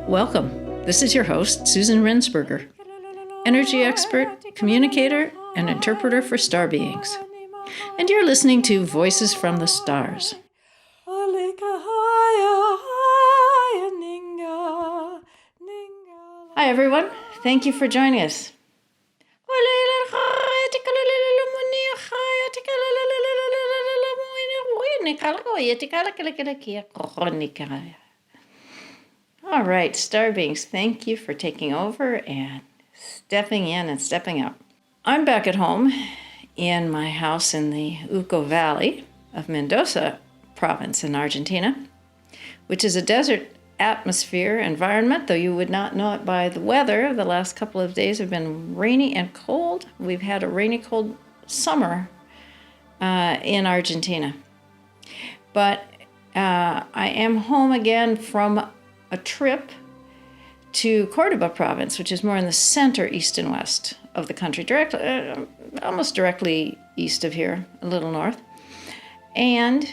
Welcome. This is your host, Susan Rensberger, energy expert, communicator, and interpreter for star beings. And you're listening to Voices from the Stars. Hi, everyone. Thank you for joining us. All right, star beings, thank you for taking over and stepping in and stepping up. I'm back at home in my house in the Uco Valley of Mendoza province in Argentina, which is a desert atmosphere environment, though you would not know it by the weather. The last couple of days have been rainy and cold. We've had a rainy, cold summer in Argentina. But I am home again from a trip to Cordoba province, which is more in the center, east and west of the country, almost directly east of here, a little north. And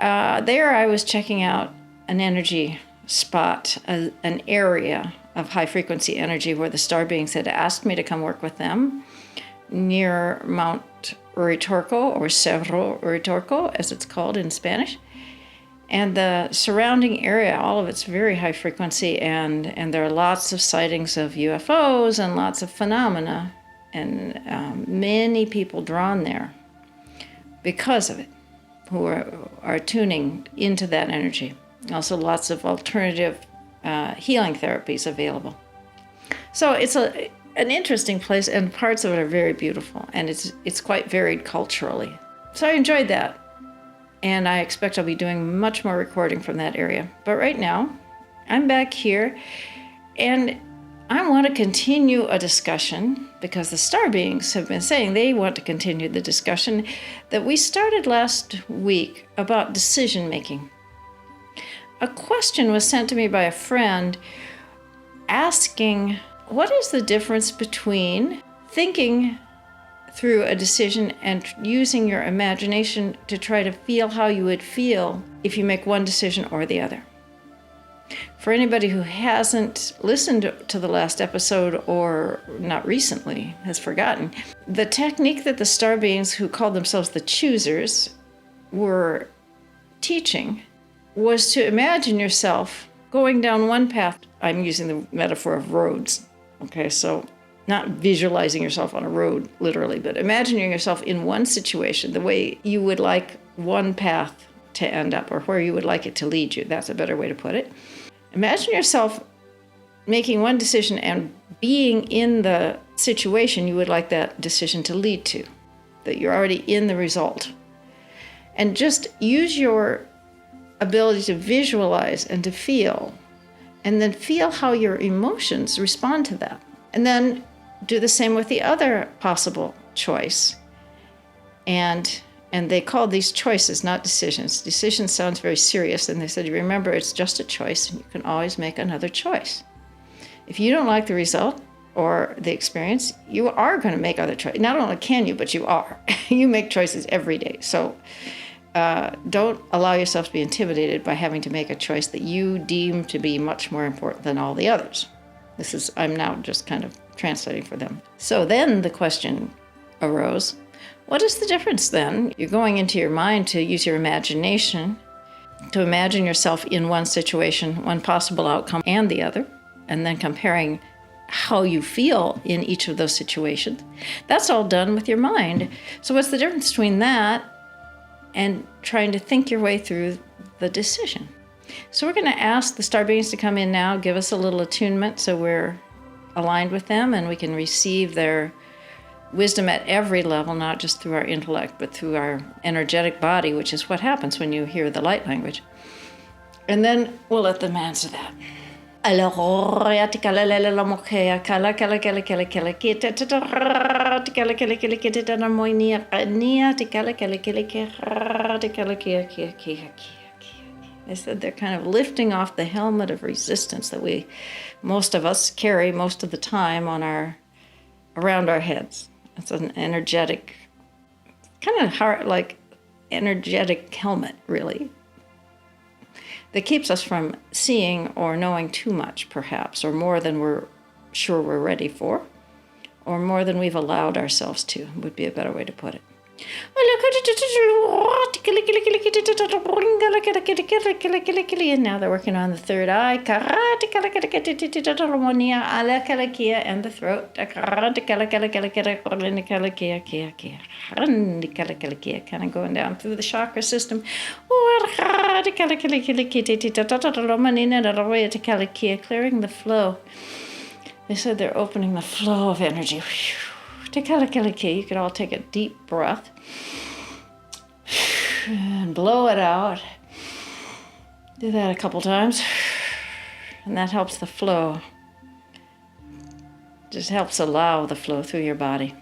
there I was checking out an energy spot, an area of high frequency energy where the star beings had asked me to come work with them near Mount Uritorco, or Cerro Uritorco, as it's called in Spanish. And the surrounding area, all of it's very high frequency, and there are lots of sightings of UFOs and lots of phenomena, and many people drawn there because of it, who are tuning into that energy. Also lots of alternative healing therapies available. So it's an interesting place, and parts of it are very beautiful, and it's quite varied culturally. So I enjoyed that. And I expect I'll be doing much more recording from that area. But right now, I'm back here, and I want to continue a discussion, because the star beings have been saying they want to continue the discussion that we started last week about decision making. A question was sent to me by a friend asking, what is the difference between thinking through a decision and using your imagination to try to feel how you would feel if you make one decision or the other? For anybody who hasn't listened to the last episode, or not recently, has forgotten, the technique that the star beings, who called themselves the choosers, were teaching was to imagine yourself going down one path. I'm using the metaphor of roads. Okay, so not visualizing yourself on a road, literally, but imagining yourself in one situation, the way you would like one path to end up, or where you would like it to lead you. That's a better way to put it. Imagine yourself making one decision and being in the situation you would like that decision to lead to, that you're already in the result. And just use your ability to visualize and to feel, and then feel how your emotions respond to that. And then do the same with the other possible choice. And they called these choices, not decisions. Decisions sounds very serious, and they said, remember, it's just a choice, and you can always make another choice. If you don't like the result or the experience, you are going to make other choices. Not only can you, but you are. You make choices every day. So don't allow yourself to be intimidated by having to make a choice that you deem to be much more important than all the others. I'm now just kind of translating for them. So then the question arose, what is the difference then? You're going into your mind to use your imagination to imagine yourself in one situation, one possible outcome and the other, and then comparing how you feel in each of those situations. That's all done with your mind. So what's the difference between that and trying to think your way through the decision? So we're going to ask the star beings to come in now, give us a little attunement so we're aligned with them and we can receive their wisdom at every level, not just through our intellect, but through our energetic body, which is what happens when you hear the light language. And then we'll let them answer that. They said they're kind of lifting off the helmet of resistance that most of us carry most of the time around our heads. It's an energetic, kind of hard, like energetic helmet, really. that keeps us from seeing or knowing too much, perhaps, or more than we're sure we're ready for, or more than we've allowed ourselves to, would be a better way to put it. And now they're working on the third eye and the throat. Kind of going down through the chakra system. Clearing the flow. They said they're opening the flow of energy. You could all take a deep breath and blow it out. Do that a couple times, and that helps the flow. Just helps allow the flow through your body.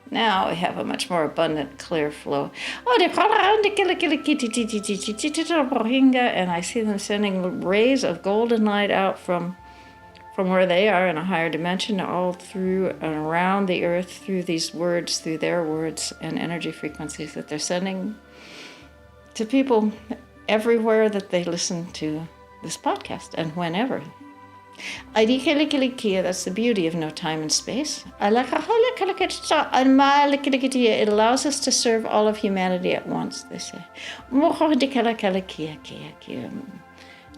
Now we have a much more abundant, clear flow. And I see them sending rays of golden light out from where they are in a higher dimension, all through and around the earth, through these words, through their words and energy frequencies that they're sending to people everywhere that they listen to this podcast and whenever. That's the beauty of no time and space. It allows us to serve all of humanity at once, they say.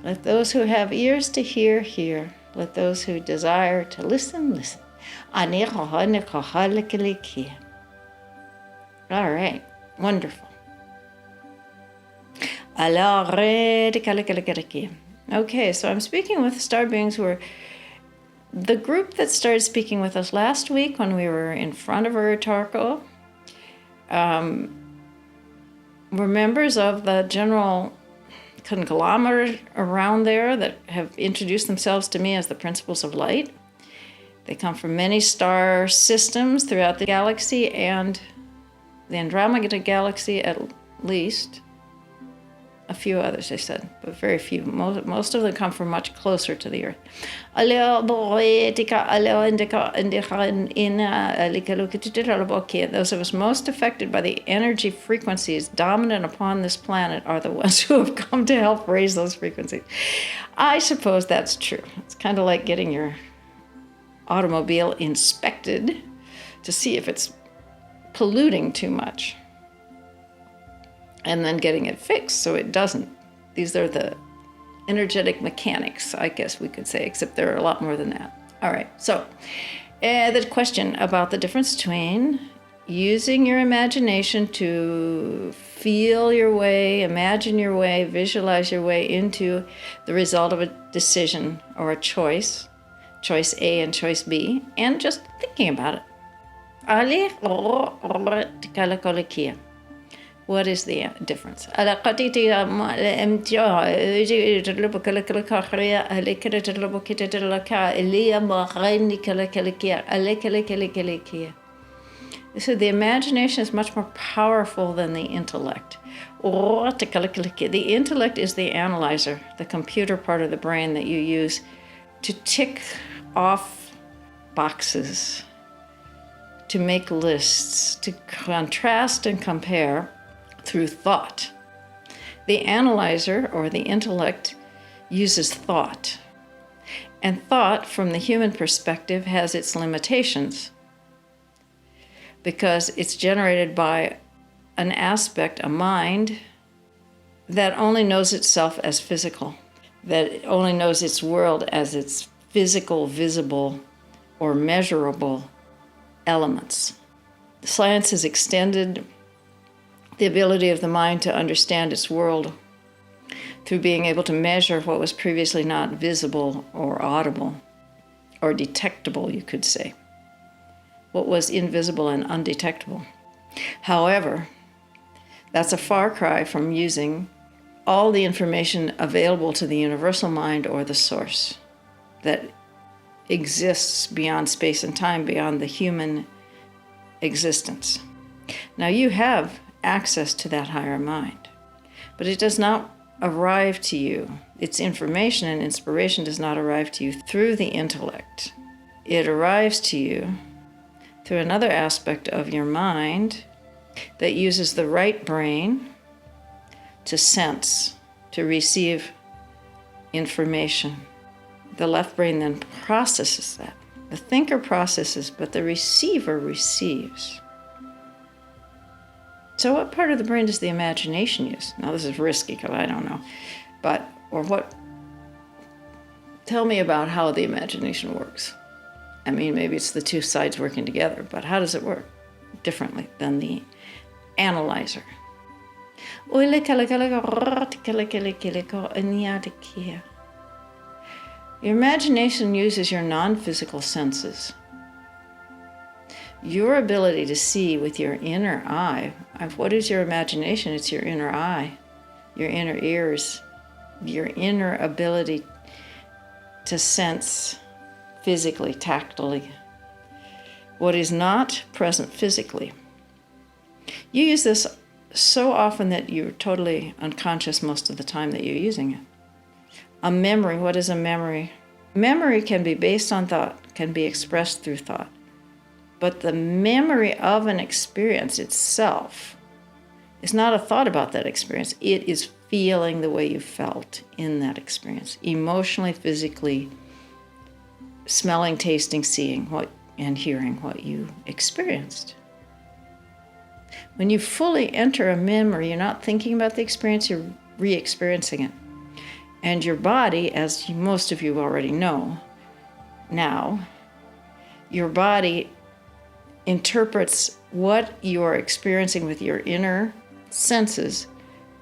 Let those who have ears to hear, hear. Let those who desire to listen, listen. All right, wonderful. Okay, so I'm speaking with star beings who are the group that started speaking with us last week when we were in front of Uritarko. Were members of the general conglomerate around there that have introduced themselves to me as the Principles of Light. They come from many star systems throughout the galaxy and the Andromeda Galaxy at least. A few others, they said, but very few. Most of them come from much closer to the Earth. Those of us most affected by the energy frequencies dominant upon this planet are the ones who have come to help raise those frequencies. I suppose that's true. It's kind of like getting your automobile inspected to see if it's polluting too much, and then getting it fixed so it doesn't. These are the energetic mechanics, I guess we could say, except there are a lot more than that. All right, so the question about the difference between using your imagination to feel your way, imagine your way, visualize your way into the result of a decision or a choice A and choice B, and just thinking about it. What is the difference? So the imagination is much more powerful than the intellect. The intellect is the analyzer, the computer part of the brain that you use to tick off boxes, to make lists, to contrast and compare through thought. The analyzer, or the intellect, uses thought. And thought, from the human perspective, has its limitations because it's generated by an aspect, a mind, that only knows itself as physical, that only knows its world as its physical, visible, or measurable elements. Science has extended the ability of the mind to understand its world through being able to measure what was previously not visible or audible or detectable, you could say. What was invisible and undetectable. However, that's a far cry from using all the information available to the universal mind or the source that exists beyond space and time, beyond the human existence. Now you have access to that higher mind, but it does not arrive to you. Its information and inspiration does not arrive to you through the intellect. It arrives to you through another aspect of your mind that uses the right brain to sense, to receive information. The left brain then processes that. The thinker processes, but the receiver receives. So what part of the brain does the imagination use? Now this is risky because I don't know. Tell me about how the imagination works. I mean, maybe it's the two sides working together, but how does it work differently than the analyzer? Your imagination uses your non-physical senses. Your ability to see with your inner eye. What is your imagination? It's your inner eye, your inner ears, your inner ability to sense physically, tactily, what is not present physically. You use this so often that you're totally unconscious most of the time that you're using it. A memory, what is a memory? Memory can be based on thought, can be expressed through thought. But the memory of an experience itself is not a thought about that experience. It is feeling the way you felt in that experience, emotionally, physically, smelling, tasting, seeing and hearing what you experienced. When you fully enter a memory, you're not thinking about the experience, you're re-experiencing it. And your body, as most of you already know now, your body interprets what you're experiencing with your inner senses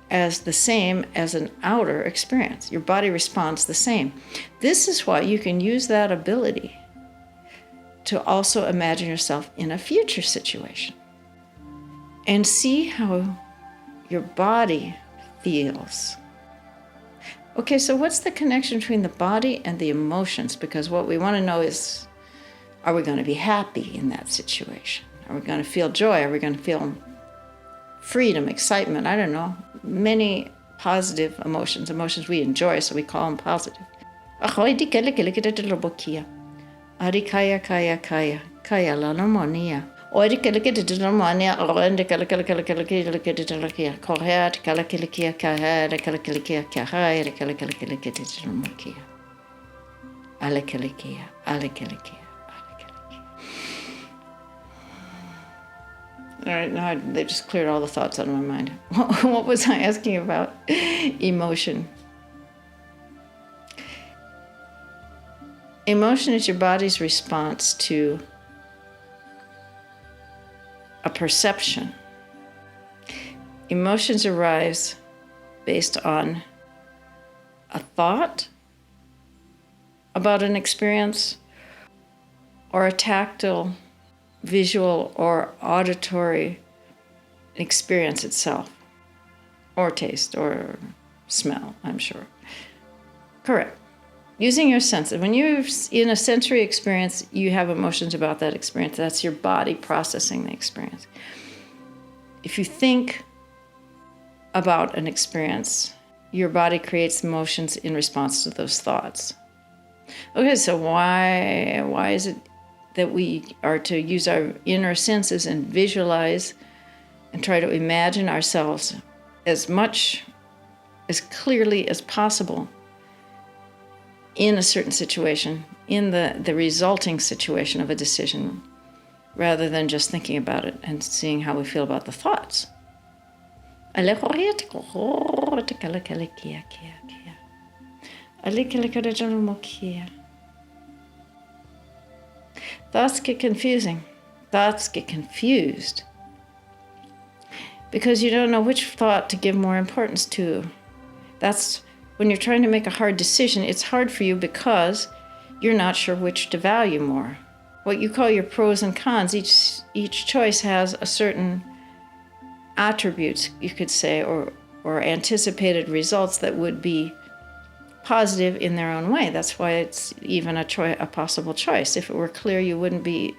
as the same as an outer experience. Your body responds the same. This is why you can use that ability to also imagine yourself in a future situation and see how your body feels. Okay, so what's the connection between the body and the emotions? Because what we want to know is, are we going to be happy in that situation? Are we going to feel joy? Are we going to feel freedom, excitement? I don't know. Many positive emotions we enjoy, so we call them positive. Arikaya kaya kaya kaya la monia. Ori kelekete no mania orende kelekele korea kelekele kaya kelekele kaya kelekele mokia. Ale. All right, now they just cleared all the thoughts out of my mind. What was I asking about? Emotion. Emotion is your body's response to a perception. Emotions arise based on a thought about an experience or a tactile, visual, or auditory experience itself, or taste, or smell, I'm sure. Correct. Using your senses. When you're in a sensory experience, you have emotions about that experience. That's your body processing the experience. If you think about an experience, your body creates emotions in response to those thoughts. Okay, so why is it that we are to use our inner senses and visualize and try to imagine ourselves as clearly as possible in a certain situation, in the resulting situation of a decision, rather than just thinking about it and seeing how we feel about the thoughts? Thoughts get confusing. Thoughts get confused because you don't know which thought to give more importance to. That's when you're trying to make a hard decision, it's hard for you because you're not sure which to value more. What you call your pros and cons, each choice has a certain attributes, you could say, or anticipated results that would be positive in their own way. That's why it's even a possible choice. If it were clear, you wouldn't be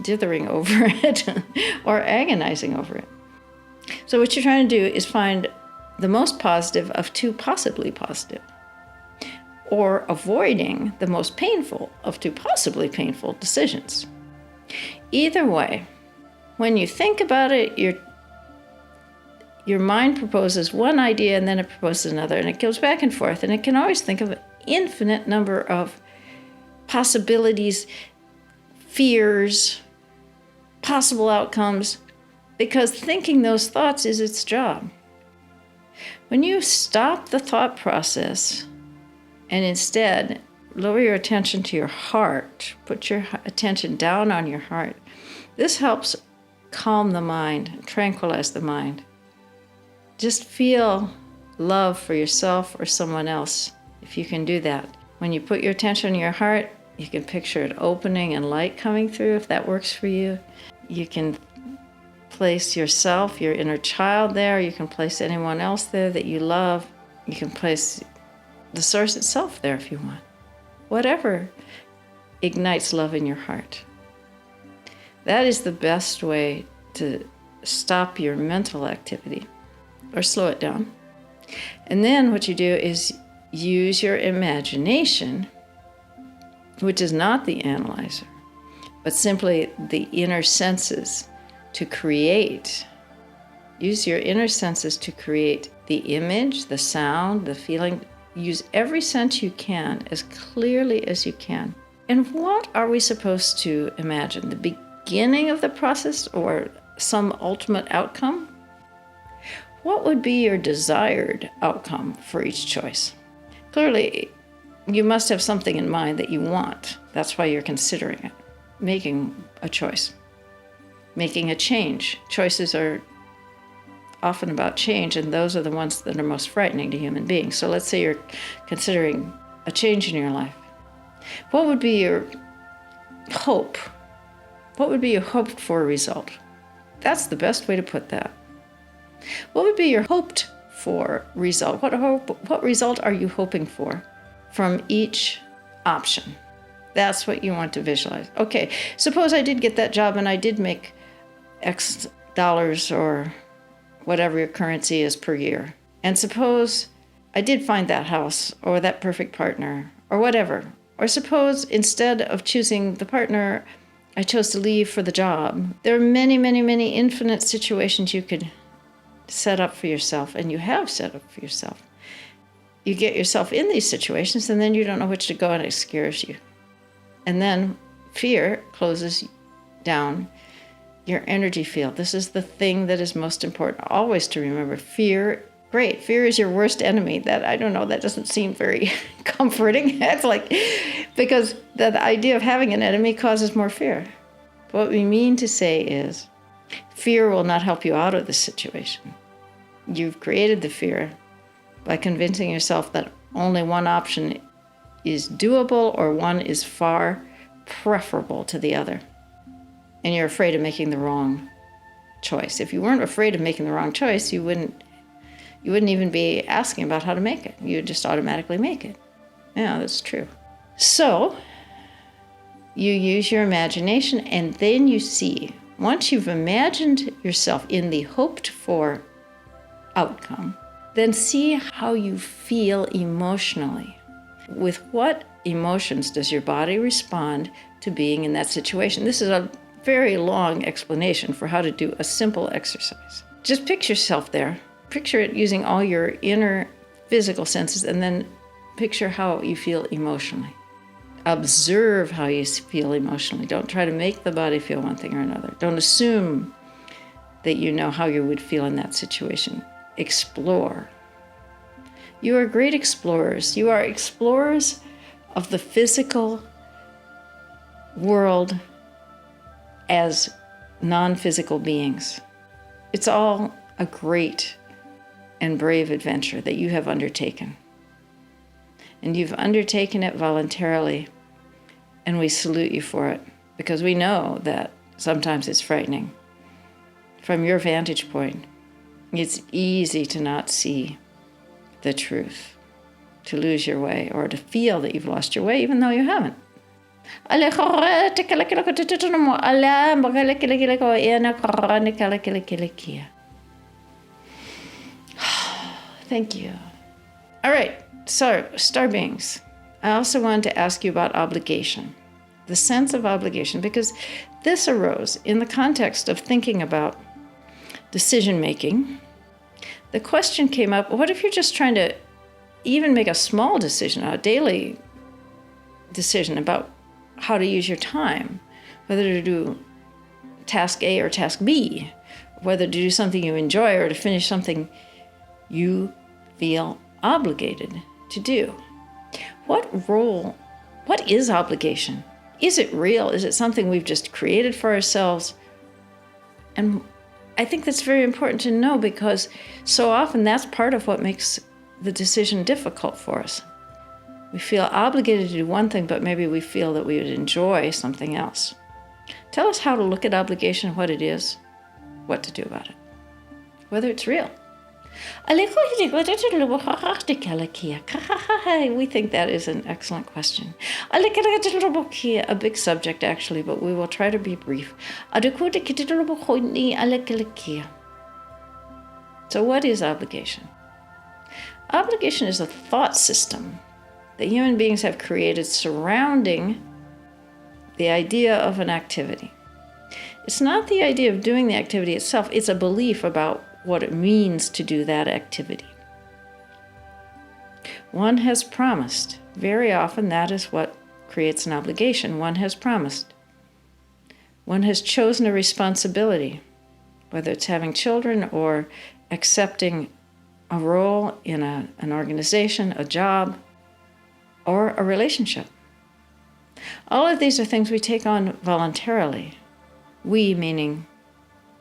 dithering over it or agonizing over it. So what you're trying to do is find the most positive of two possibly positive, or avoiding the most painful of two possibly painful decisions. Either way, when you think about it, your mind proposes one idea and then it proposes another, and it goes back and forth, and it can always think of an infinite number of possibilities, fears, possible outcomes, because thinking those thoughts is its job. When you stop the thought process and instead lower your attention to your heart, put your attention down on your heart, this helps calm the mind, tranquilize the mind. Just feel love for yourself or someone else if you can do that. When you put your attention on your heart, you can picture it opening and light coming through if that works for you. You can place yourself, your inner child there. You can place anyone else there that you love. You can place the source itself there if you want. Whatever ignites love in your heart. That is the best way to stop your mental activity or slow it down. And then what you do is use your imagination, which is not the analyzer, but simply the inner senses to create. Use your inner senses to create the image, the sound, the feeling. Use every sense you can as clearly as you can. And what are we supposed to imagine? The beginning of the process or some ultimate outcome? What would be your desired outcome for each choice? Clearly, you must have something in mind that you want. That's why you're considering it, making a choice, making a change. Choices are often about change, and those are the ones that are most frightening to human beings. So let's say you're considering a change in your life. What would be your hope? What would be your hoped for result? That's the best way to put that. What would be your hoped for result? What result are you hoping for from each option? That's what you want to visualize. Okay, suppose I did get that job and I did make X dollars or whatever your currency is per year. And suppose I did find that house or that perfect partner or whatever. Or suppose instead of choosing the partner, I chose to leave for the job. There are many, many, many infinite situations you could set up for yourself, and you have set up for yourself. You get yourself in these situations, and then you don't know which to go, and it scares you. And then fear closes down your energy field. This is the thing that is most important always to remember. Fear, great. Fear is your worst enemy. That, I don't know, that doesn't seem very comforting. It's like, because the idea of having an enemy causes more fear. What we mean to say is, fear will not help you out of this situation. You've created the fear by convincing yourself that only one option is doable or one is far preferable to the other. And you're afraid of making the wrong choice. If you weren't afraid of making the wrong choice, you wouldn't even be asking about how to make it. You would just automatically make it. Yeah, that's true. So you use your imagination, and then you see, once you've imagined yourself in the hoped for outcome, then see how you feel emotionally. With what emotions does your body respond to being in that situation? This is a very long explanation for how to do a simple exercise. Just picture yourself there. Picture it using all your inner physical senses, and then picture how you feel emotionally. Observe how you feel emotionally. Don't try to make the body feel one thing or another. Don't assume that you know how you would feel in that situation. Explore. You are great explorers. You are explorers of the physical world as non-physical beings. It's all a great and brave adventure that you have undertaken. And you've undertaken it voluntarily, and we salute you for it, because we know that sometimes it's frightening. From your vantage point, it's easy to not see the truth, to lose your way, or to feel that you've lost your way, even though you haven't. Thank you. All right, so star beings, I also wanted to ask you about obligation, the sense of obligation, because This arose in the context of thinking about decision making. The question came up, what if you're just trying to even make a small decision, a daily decision about how to use your time, whether to do task A or task B, whether to do something you enjoy or to finish something you feel obligated to do. What is obligation? Is it real? Is it something we've just created for ourselves? And I think that's very important to know, because so often that's part of what makes the decision difficult for us. We feel obligated to do one thing, but maybe we feel that we would enjoy something else. Tell us how to look at obligation, what it is, what to do about it, whether it's real. We think that is an excellent question. A big subject, actually, but we will try to be brief. So what is obligation? Obligation is a thought system that human beings have created surrounding the idea of an activity. It's not the idea of doing the activity itself, it's a belief about what it means to do that activity. One has promised. Very often that is what creates an obligation. One has promised. One has chosen a responsibility, whether it's having children or accepting a role in an organization, a job, or a relationship. All of these are things we take on voluntarily. We, meaning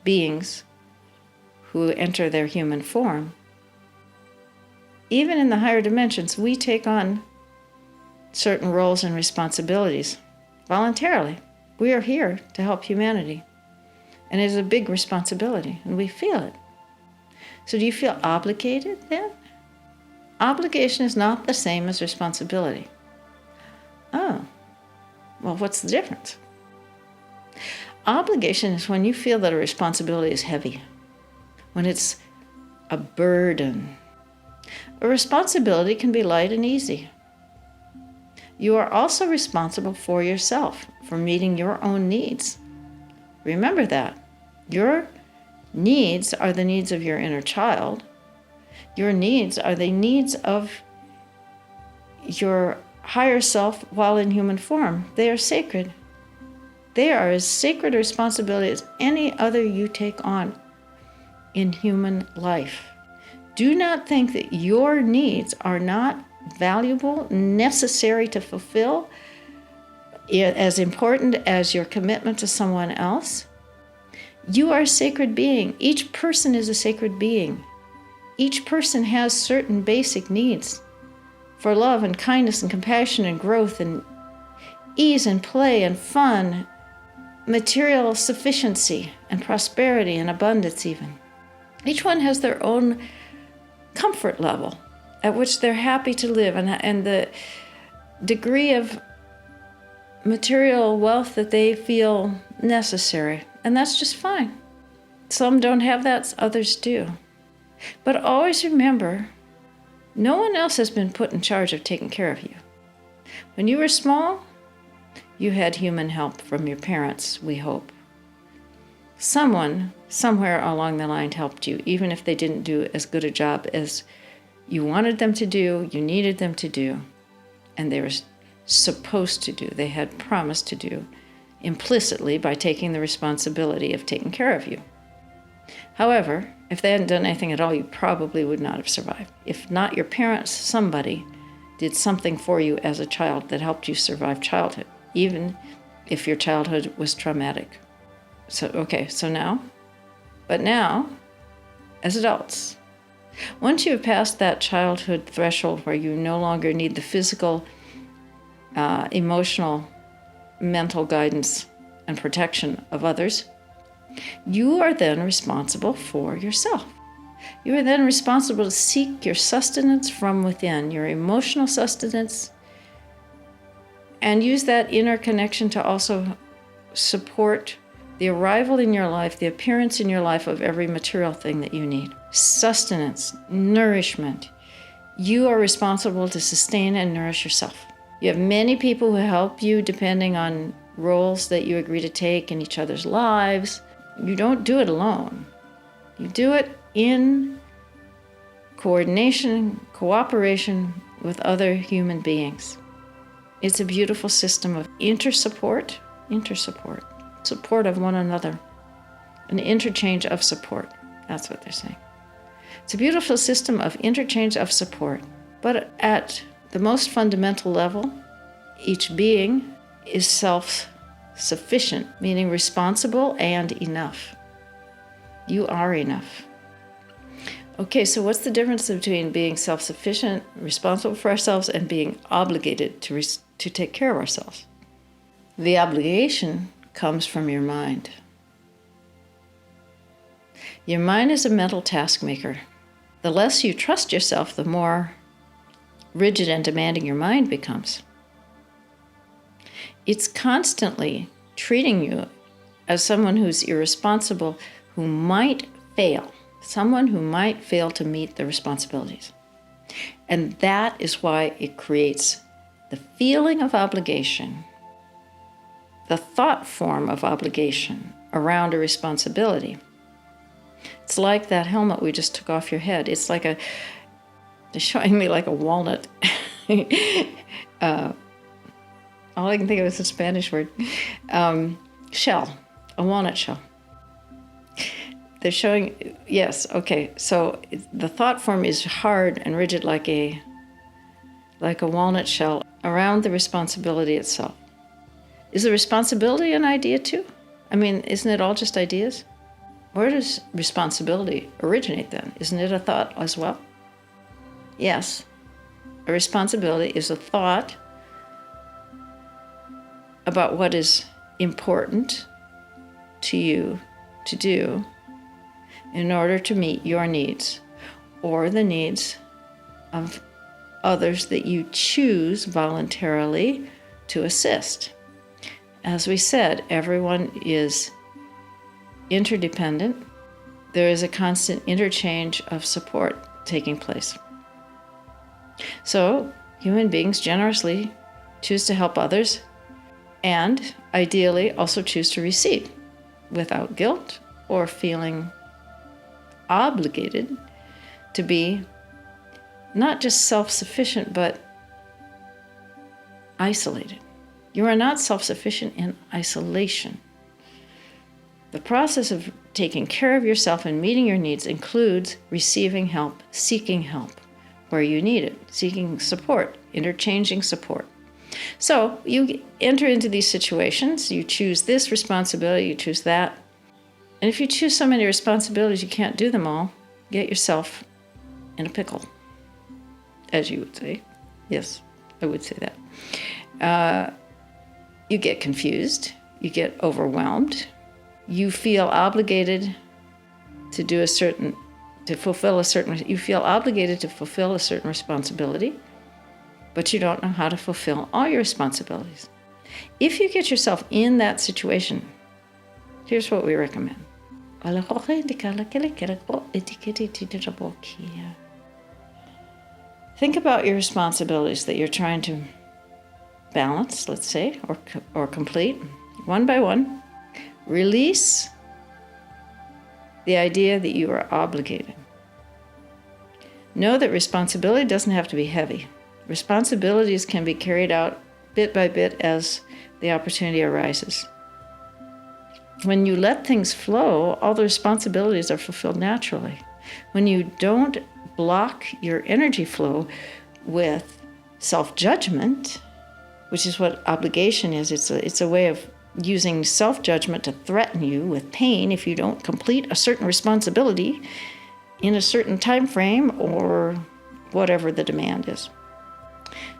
beings who enter their human form. Even in the higher dimensions, we take on certain roles and responsibilities voluntarily. We are here to help humanity. And it is a big responsibility, and we feel it. So do you feel obligated then? Obligation is not the same as responsibility. Oh, well, what's the difference? Obligation is when you feel that a responsibility is heavy, when it's a burden. A responsibility can be light and easy. You are also responsible for yourself, for meeting your own needs. Remember that. Your needs are the needs of your inner child. Your needs are the needs of your higher self while in human form. They are sacred. They are as sacred a responsibility as any other you take on in human life. Do not think that your needs are not valuable, necessary to fulfill, as important as your commitment to someone else. You are a sacred being. Each person is a sacred being. Each person has certain basic needs for love and kindness and compassion and growth and ease and play and fun, material sufficiency and prosperity and abundance even. Each one has their own comfort level at which they're happy to live and the degree of material wealth that they feel necessary. And that's just fine. Some don't have that, others do. But always remember, no one else has been put in charge of taking care of you. When you were small, you had human help from your parents, we hope. Someone, somewhere along the line, helped you, even if they didn't do as good a job as you wanted them to do, you needed them to do, and they were supposed to do, they had promised to do, implicitly by taking the responsibility of taking care of you. However, if they hadn't done anything at all, you probably would not have survived. If not your parents, somebody did something for you as a child that helped you survive childhood, even if your childhood was traumatic. So now, as adults, once you have passed that childhood threshold where you no longer need the physical, emotional, mental guidance and protection of others, you are then responsible for yourself. You are then responsible to seek your sustenance from within, your emotional sustenance, and use that inner connection to also support the arrival in your life, the appearance in your life of every material thing that you need. Sustenance, nourishment. You are responsible to sustain and nourish yourself. You have many people who help you depending on roles that you agree to take in each other's lives. You don't do it alone. You do it in coordination, cooperation with other human beings. It's a beautiful system of support of one another, an interchange of support. That's what they're saying. It's a beautiful system of interchange of support. But at the most fundamental level, each being is self-sufficient, meaning responsible and enough. You are enough. Okay, so what's the difference between being self-sufficient, responsible for ourselves, and being obligated to take care of ourselves? The obligation comes from your mind. Your mind is a mental task maker. The less you trust yourself, the more rigid and demanding your mind becomes. It's constantly treating you as someone who's irresponsible, who might fail, someone who might fail to meet the responsibilities. And that is why it creates the feeling of obligation, the thought form of obligation around a responsibility. It's like that helmet we just took off your head. It's like they're showing me like a walnut. All I can think of is a Spanish word. Shell, a walnut shell. They're showing, yes, okay, so the thought form is hard and rigid like a walnut shell around the responsibility itself. Is the responsibility an idea too? I mean, isn't it all just ideas? Where does responsibility originate then? Isn't it a thought as well? Yes, a responsibility is a thought about what is important to you to do in order to meet your needs or the needs of others that you choose voluntarily to assist. As we said, everyone is interdependent. There is a constant interchange of support taking place. So, human beings generously choose to help others and ideally also choose to receive without guilt or feeling obligated to be not just self-sufficient but isolated. You are not self-sufficient in isolation. The process of taking care of yourself and meeting your needs includes receiving help, seeking help where you need it, seeking support, interchanging support. So you enter into these situations, you choose this responsibility, you choose that. And if you choose so many responsibilities you can't do them all, get yourself in a pickle, as you would say. Yes, I would say that. You get confused, you get overwhelmed, you feel obligated to fulfill a certain responsibility, but you don't know how to fulfill all your responsibilities. If you get yourself in that situation, here's what we recommend. Think about your responsibilities that you're trying to balance, let's say, or complete, one by one. Release the idea that you are obligated. Know that responsibility doesn't have to be heavy. Responsibilities can be carried out bit by bit as the opportunity arises. When you let things flow, all the responsibilities are fulfilled naturally. When you don't block your energy flow with self-judgment, which is what obligation is, it's a way of using self-judgment to threaten you with pain if you don't complete a certain responsibility in a certain time frame or whatever the demand is.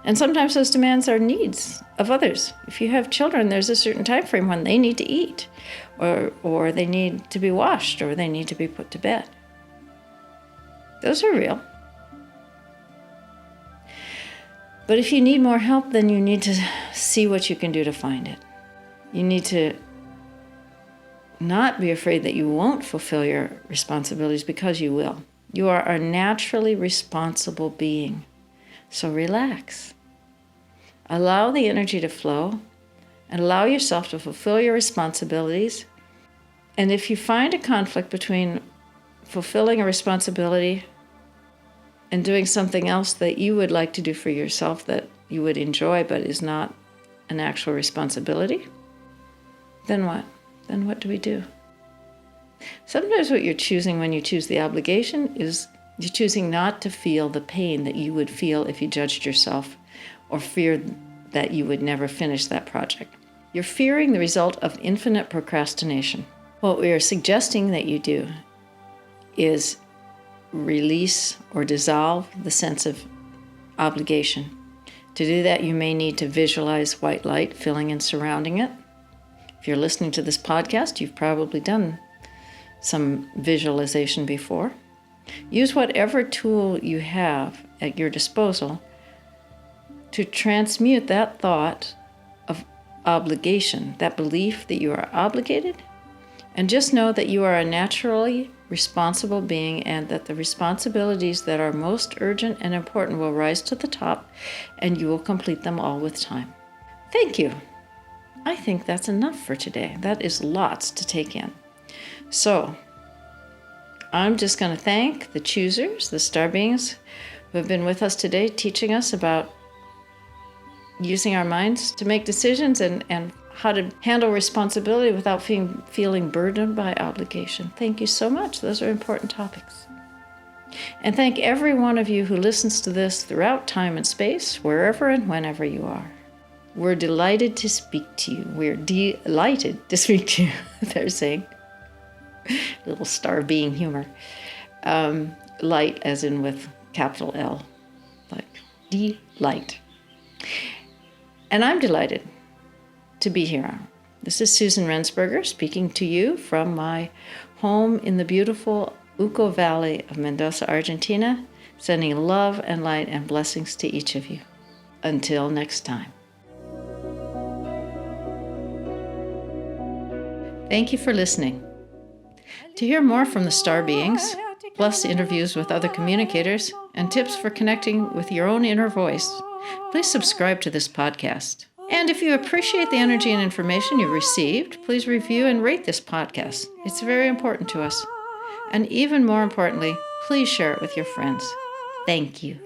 And sometimes those demands are needs of others. If you have children, there's a certain time frame when they need to eat, or they need to be washed, or they need to be put to bed. Those are real. But if you need more help, then you need to see what you can do to find it. You need to not be afraid that you won't fulfill your responsibilities, because you will. You are a naturally responsible being. So relax. Allow the energy to flow. and allow yourself to fulfill your responsibilities. And if you find a conflict between fulfilling a responsibility and doing something else that you would like to do for yourself that you would enjoy but is not an actual responsibility, then what? Then what do we do? Sometimes what you're choosing when you choose the obligation is you're choosing not to feel the pain that you would feel if you judged yourself or feared that you would never finish that project. You're fearing the result of infinite procrastination. What we are suggesting that you do is release or dissolve the sense of obligation. To do that, you may need to visualize white light filling and surrounding it. If you're listening to this podcast, you've probably done some visualization before. Use whatever tool you have at your disposal to transmute that thought of obligation, that belief that you are obligated, and just know that you are a naturally responsible being and that the responsibilities that are most urgent and important will rise to the top and you will complete them all with time. Thank you. I think that's enough for today. That is lots to take in. So, I'm just going to thank the choosers, the star beings who have been with us today, teaching us about using our minds to make decisions and how to handle responsibility without feeling burdened by obligation. Thank you so much. Those are important topics. And thank every one of you who listens to this throughout time and space, wherever and whenever you are. We're delighted to speak to you. We're delighted to speak to you, they're saying. Little star being humor. Light as in with capital L. Like delight. And I'm delighted to be here. This is Susan Rensberger speaking to you from my home in the beautiful Uco Valley of Mendoza, Argentina, sending love and light and blessings to each of you. Until next time. Thank you for listening. To hear more from the star beings, plus interviews with other communicators and tips for connecting with your own inner voice, please subscribe to this podcast. And if you appreciate the energy and information you've received, please review and rate this podcast. It's very important to us. And even more importantly, please share it with your friends. Thank you.